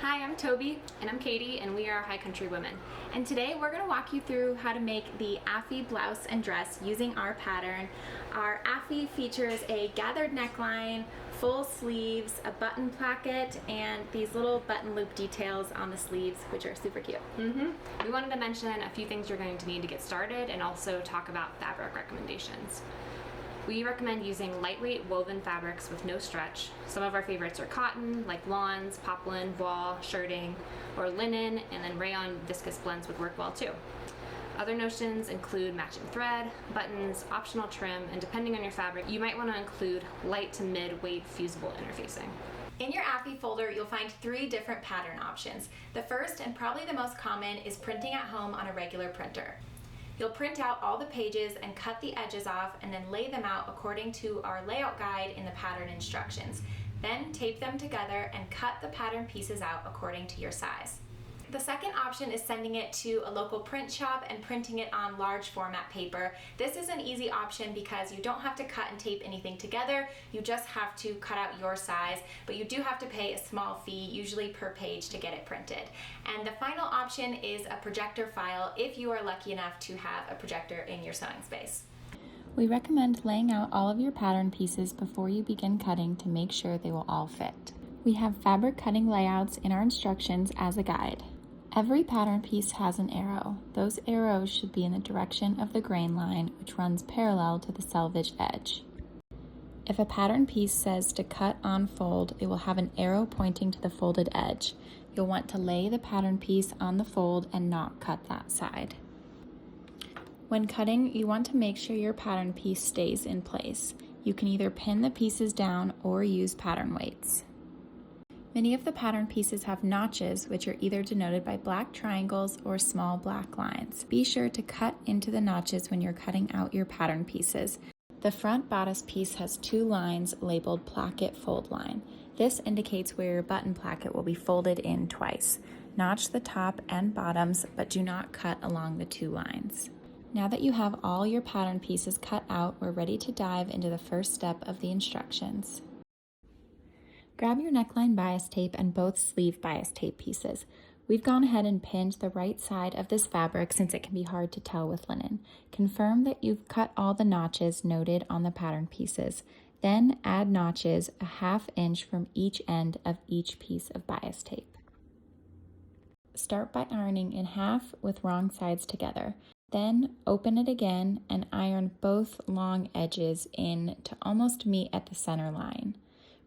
Hi, I'm Toby. And I'm Katie, and we are High Country Women. And today we're going to walk you through how to make the Affie blouse and dress using our pattern. Our Affie features a gathered neckline, full sleeves, a button placket, and these little button loop details on the sleeves, which are super cute. We wanted to mention a few things you're going to need to get started and also talk about fabric recommendations. We recommend using lightweight woven fabrics with no stretch. Some of our favorites are cotton, like lawns, poplin, voile, shirting, or linen, and then rayon viscose blends would work well too. Other notions include matching thread, buttons, optional trim, and depending on your fabric, you might want to include light to mid-weight fusible interfacing. In your Affie folder, you'll find 3 different pattern options. The first, and probably the most common, is printing at home on a regular printer. You'll print out all the pages and cut the edges off and then lay them out according to our layout guide in the pattern instructions. Then tape them together and cut the pattern pieces out according to your size. The second option is sending it to a local print shop and printing it on large format paper. This is an easy option because you don't have to cut and tape anything together. You just have to cut out your size, but you do have to pay a small fee, usually per page, to get it printed. And the final option is a projector file if you are lucky enough to have a projector in your sewing space. We recommend laying out all of your pattern pieces before you begin cutting to make sure they will all fit. We have fabric cutting layouts in our instructions as a guide. Every pattern piece has an arrow. Those arrows should be in the direction of the grain line, which runs parallel to the selvage edge. If a pattern piece says to cut on fold, it will have an arrow pointing to the folded edge. You'll want to lay the pattern piece on the fold and not cut that side. When cutting, you want to make sure your pattern piece stays in place. You can either pin the pieces down or use pattern weights. Many of the pattern pieces have notches, which are either denoted by black triangles or small black lines. Be sure to cut into the notches when you're cutting out your pattern pieces. The front bodice piece has 2 lines labeled placket fold line. This indicates where your button placket will be folded in twice. Notch the top and bottoms, but do not cut along the 2 lines. Now that you have all your pattern pieces cut out, we're ready to dive into the first step of the instructions. Grab your neckline bias tape and both sleeve bias tape pieces. We've gone ahead and pinned the right side of this fabric since it can be hard to tell with linen. Confirm that you've cut all the notches noted on the pattern pieces. Then add notches a 1/2 inch from each end of each piece of bias tape. Start by ironing in half with wrong sides together. Then open it again and iron both long edges in to almost meet at the center line.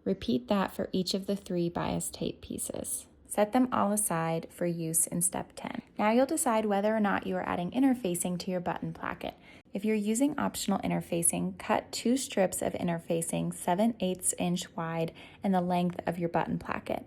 Repeat that for each of the 3 bias tape pieces. Set them all aside for use in step 10. Now you'll decide whether or not you are adding interfacing to your button placket. If you're using optional interfacing, cut 2 strips of interfacing 7/8 inch wide and the length of your button placket.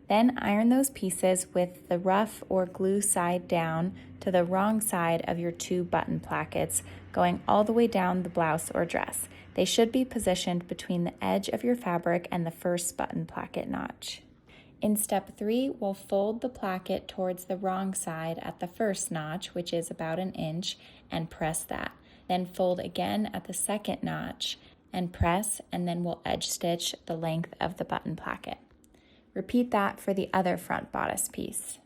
Then iron those pieces with the rough or glue side down to the wrong side of your 2 button plackets, going all the way down the blouse or dress. They should be positioned between the edge of your fabric and the first button placket notch. In step 3, we'll fold the placket towards the wrong side at the first notch, which is about 1 inch, and press that. Then fold again at the second notch and press, and then we'll edge stitch the length of the button placket. Repeat that for the other front bodice piece.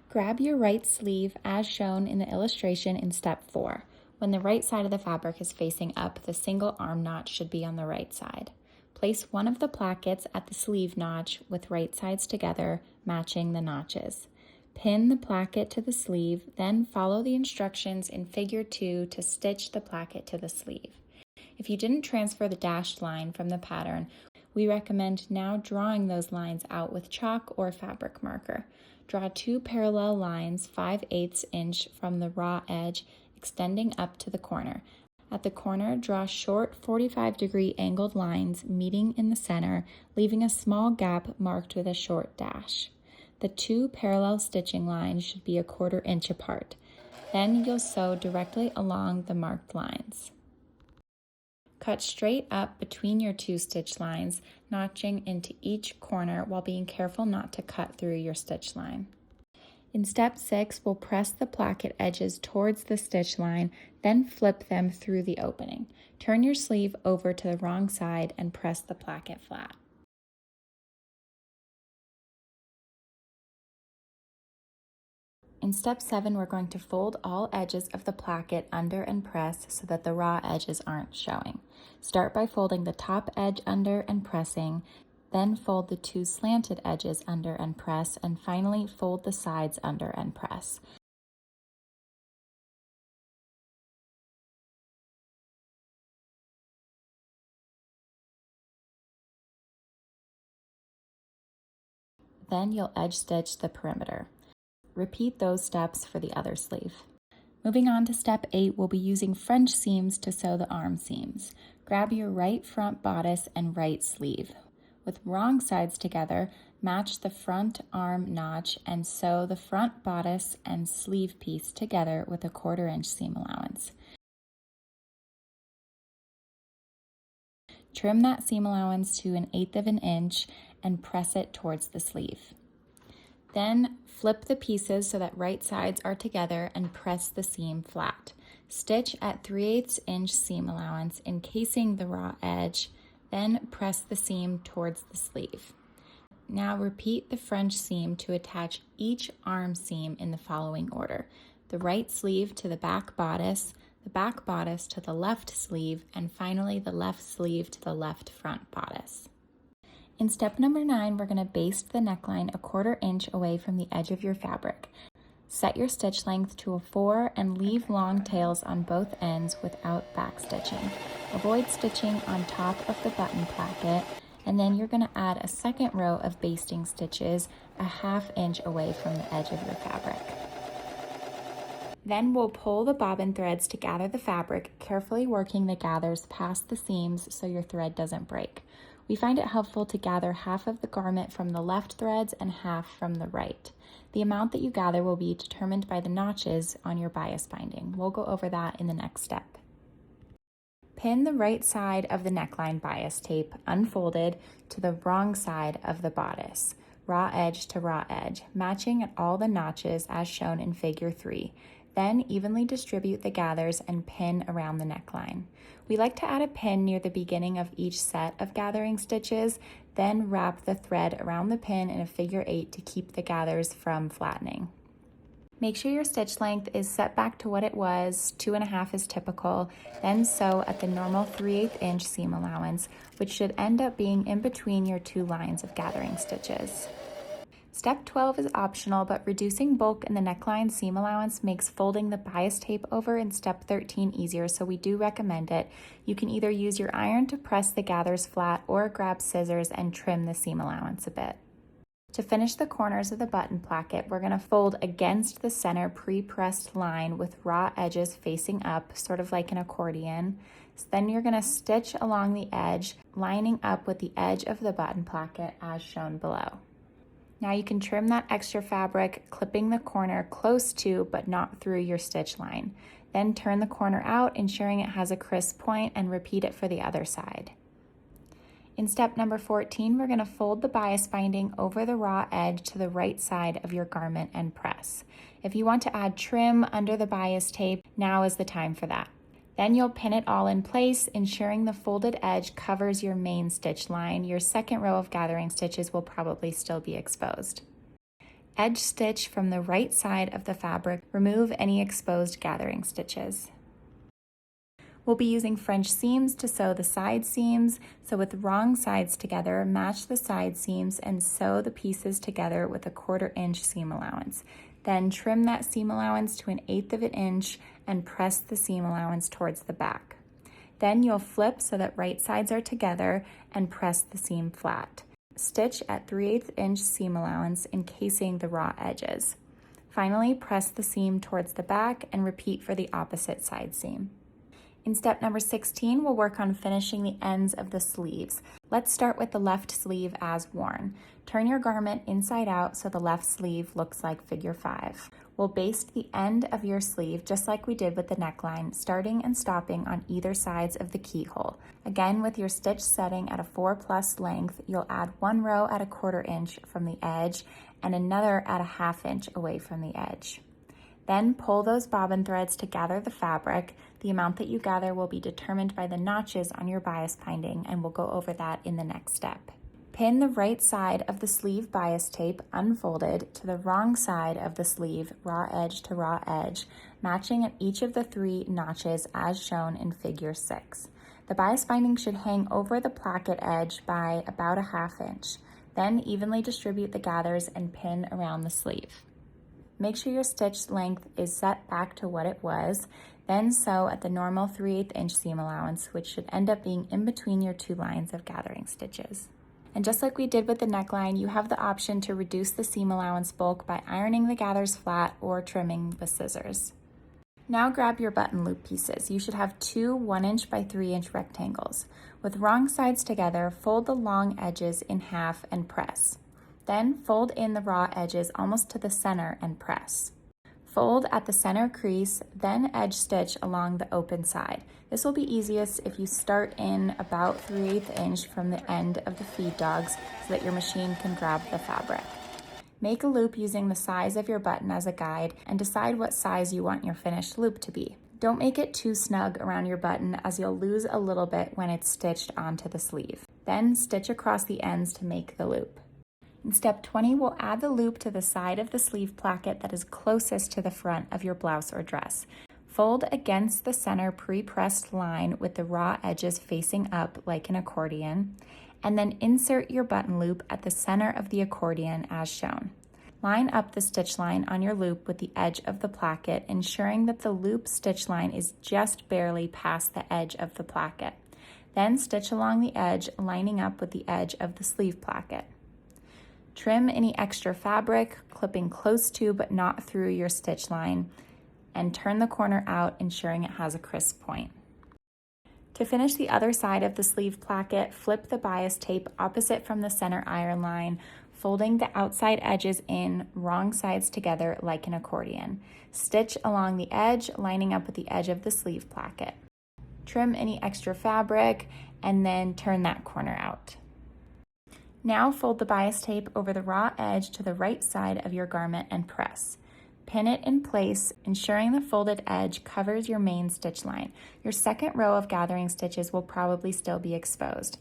Grab your right sleeve as shown in the illustration in step 4. When the right side of the fabric is facing up, the single arm notch should be on the right side. Place one of the plackets at the sleeve notch with right sides together, matching the notches. Pin the placket to the sleeve, then follow the instructions in figure 2 to stitch the placket to the sleeve. If you didn't transfer the dashed line from the pattern, we recommend now drawing those lines out with chalk or fabric marker. Draw 2 parallel lines 5/8 inch from the raw edge, extending up to the corner. At the corner, draw short 45-degree angled lines meeting in the center, leaving a small gap marked with a short dash. The 2 parallel stitching lines should be 1/4 inch apart. Then you'll sew directly along the marked lines. Cut straight up between your 2 stitch lines, notching into each corner while being careful not to cut through your stitch line. In step 6, we'll press the placket edges towards the stitch line, then flip them through the opening. Turn your sleeve over to the wrong side and press the placket flat. In step 7, we're going to fold all edges of the placket under and press so that the raw edges aren't showing. Start by folding the top edge under and pressing, then fold the 2 slanted edges under and press, and finally fold the sides under and press. Then you'll edge stitch the perimeter. Repeat those steps for the other sleeve. Moving on to step 8, we'll be using French seams to sew the arm seams. Grab your right front bodice and right sleeve. With wrong sides together, match the front arm notch and sew the front bodice and sleeve piece together with a 1/4 inch seam allowance. Trim that seam allowance to 1/8 of an inch and press it towards the sleeve. Then flip the pieces so that right sides are together and press the seam flat. Stitch at 3/8 inch seam allowance, encasing the raw edge, then press the seam towards the sleeve. Now repeat the French seam to attach each arm seam in the following order: the right sleeve to the back bodice to the left sleeve, and finally the left sleeve to the left front bodice. In step number 9, we're going to baste the neckline a 1/4 inch away from the edge of your fabric. Set your stitch length to a 4 and leave long tails on both ends without back stitching. Avoid stitching on top of the button placket, and then you're going to add a second row of basting stitches a 1/2 inch away from the edge of your fabric. Then we'll pull the bobbin threads to gather the fabric, carefully working the gathers past the seams so your thread doesn't break. We find it helpful to gather 1/2 of the garment from the left threads and 1/2 from the right. The amount that you gather will be determined by the notches on your bias binding. We'll go over that in the next step. Pin the right side of the neckline bias tape, unfolded, to the wrong side of the bodice, raw edge to raw edge, matching at all the notches as shown in figure 3. Then evenly distribute the gathers and pin around the neckline. We like to add a pin near the beginning of each set of gathering stitches, then wrap the thread around the pin in a figure 8 to keep the gathers from flattening. Make sure your stitch length is set back to what it was, 2.5 is typical, then sew at the normal 3/8 inch seam allowance, which should end up being in between your 2 lines of gathering stitches. Step 12 is optional, but reducing bulk in the neckline seam allowance makes folding the bias tape over in step 13 easier, so we do recommend it. You can either use your iron to press the gathers flat or grab scissors and trim the seam allowance a bit. To finish the corners of the button placket, we're going to fold against the center pre-pressed line with raw edges facing up, sort of like an accordion. So then you're going to stitch along the edge, lining up with the edge of the button placket as shown below. Now you can trim that extra fabric, clipping the corner close to but not through your stitch line. Then turn the corner out, ensuring it has a crisp point, and repeat it for the other side. In step number 14, we're going to fold the bias binding over the raw edge to the right side of your garment and press. If you want to add trim under the bias tape, now is the time for that. Then you'll pin it all in place, ensuring the folded edge covers your main stitch line. Your second row of gathering stitches will probably still be exposed. Edge stitch from the right side of the fabric. Remove any exposed gathering stitches. We'll be using French seams to sew the side seams, so with wrong sides together, match the side seams and sew the pieces together with a 1/4 inch seam allowance. Then trim that seam allowance to 1/8 of an inch and press the seam allowance towards the back. Then you'll flip so that right sides are together and press the seam flat. Stitch at 3/8 inch seam allowance, encasing the raw edges. Finally, press the seam towards the back and repeat for the opposite side seam. In step number 16, we'll work on finishing the ends of the sleeves. Let's start with the left sleeve as worn. Turn your garment inside out so the left sleeve looks like figure 5. We'll baste the end of your sleeve just like we did with the neckline, starting and stopping on either sides of the keyhole. Again, with your stitch setting at a 4+ length, you'll add 1 row at a 1/4 inch from the edge and another at a 1/2 inch away from the edge. Then pull those bobbin threads to gather the fabric. The amount that you gather will be determined by the notches on your bias binding, and we'll go over that in the next step. Pin the right side of the sleeve bias tape unfolded to the wrong side of the sleeve, raw edge to raw edge, matching at each of the 3 notches as shown in figure 6. The bias binding should hang over the placket edge by about a 1/2 inch. Then evenly distribute the gathers and pin around the sleeve. Make sure your stitch length is set back to what it was, then sew at the normal 3/8 inch seam allowance, which should end up being in between your 2 lines of gathering stitches. And just like we did with the neckline, you have the option to reduce the seam allowance bulk by ironing the gathers flat or trimming with scissors. Now grab your button loop pieces. You should have 2 1-inch by 3-inch rectangles. With wrong sides together, fold the long edges in half and press. Then fold in the raw edges almost to the center and press. Fold at the center crease, then edge stitch along the open side. This will be easiest if you start in about 3/8 inch from the end of the feed dogs so that your machine can grab the fabric. Make a loop using the size of your button as a guide and decide what size you want your finished loop to be. Don't make it too snug around your button as you'll lose a little bit when it's stitched onto the sleeve. Then stitch across the ends to make the loop. In step 20, we'll add the loop to the side of the sleeve placket that is closest to the front of your blouse or dress. Fold against the center pre-pressed line with the raw edges facing up like an accordion, and then insert your button loop at the center of the accordion as shown. Line up the stitch line on your loop with the edge of the placket, ensuring that the loop stitch line is just barely past the edge of the placket. Then stitch along the edge, lining up with the edge of the sleeve placket. Trim any extra fabric, clipping close to but not through your stitch line, and turn the corner out, ensuring it has a crisp point. To finish the other side of the sleeve placket, flip the bias tape opposite from the center iron line, folding the outside edges in, wrong sides together like an accordion. Stitch along the edge, lining up with the edge of the sleeve placket. Trim any extra fabric, and then turn that corner out. Now fold the bias tape over the raw edge to the right side of your garment and press. Pin it in place, ensuring the folded edge covers your main stitch line. Your second row of gathering stitches will probably still be exposed.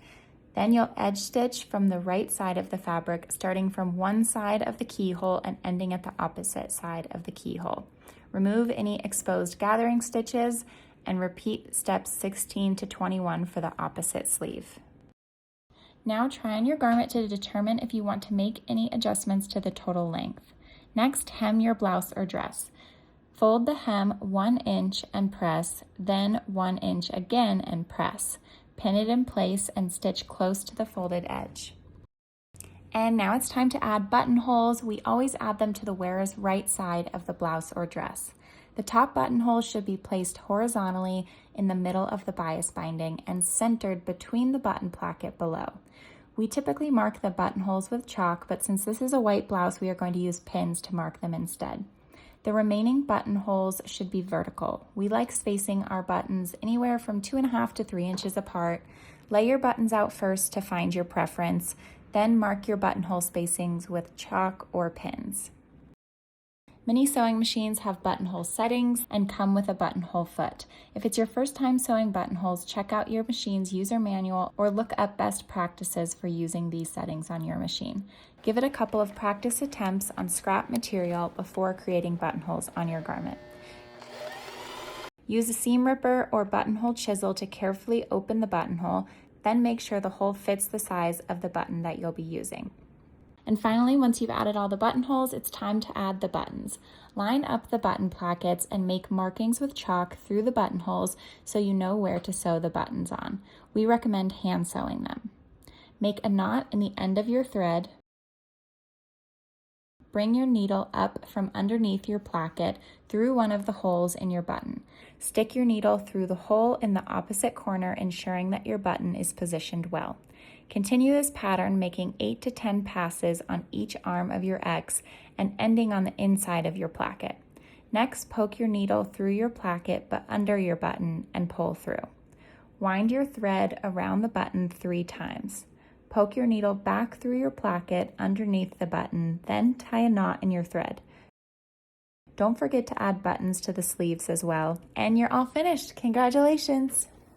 Then you'll edge stitch from the right side of the fabric, starting from one side of the keyhole and ending at the opposite side of the keyhole. Remove any exposed gathering stitches and repeat steps 16 to 21 for the opposite sleeve. Now try on your garment to determine if you want to make any adjustments to the total length. Next, hem your blouse or dress. Fold the hem 1 inch and press, then 1 inch again and press. Pin it in place and stitch close to the folded edge. And now it's time to add buttonholes. We always add them to the wearer's right side of the blouse or dress. The top buttonhole should be placed horizontally in the middle of the bias binding and centered between the button placket below. We typically mark the buttonholes with chalk, but since this is a white blouse, we are going to use pins to mark them instead. The remaining buttonholes should be vertical. We like spacing our buttons anywhere from 2.5 to 3 inches apart. Lay your buttons out first to find your preference, then mark your buttonhole spacings with chalk or pins. Many sewing machines have buttonhole settings and come with a buttonhole foot. If it's your first time sewing buttonholes, check out your machine's user manual or look up best practices for using these settings on your machine. Give it a couple of practice attempts on scrap material before creating buttonholes on your garment. Use a seam ripper or buttonhole chisel to carefully open the buttonhole, then make sure the hole fits the size of the button that you'll be using. And finally, once you've added all the buttonholes, it's time to add the buttons. Line up the button plackets and make markings with chalk through the buttonholes so you know where to sew the buttons on. We recommend hand sewing them. Make a knot in the end of your thread. Bring your needle up from underneath your placket through one of the holes in your button. Stick your needle through the hole in the opposite corner, ensuring that your button is positioned well. Continue this pattern, making 8 to 10 passes on each arm of your X and ending on the inside of your placket. Next, poke your needle through your placket but under your button and pull through. Wind your thread around the button 3 times. Poke your needle back through your placket underneath the button, then tie a knot in your thread. Don't forget to add buttons to the sleeves as well. And you're all finished. Congratulations!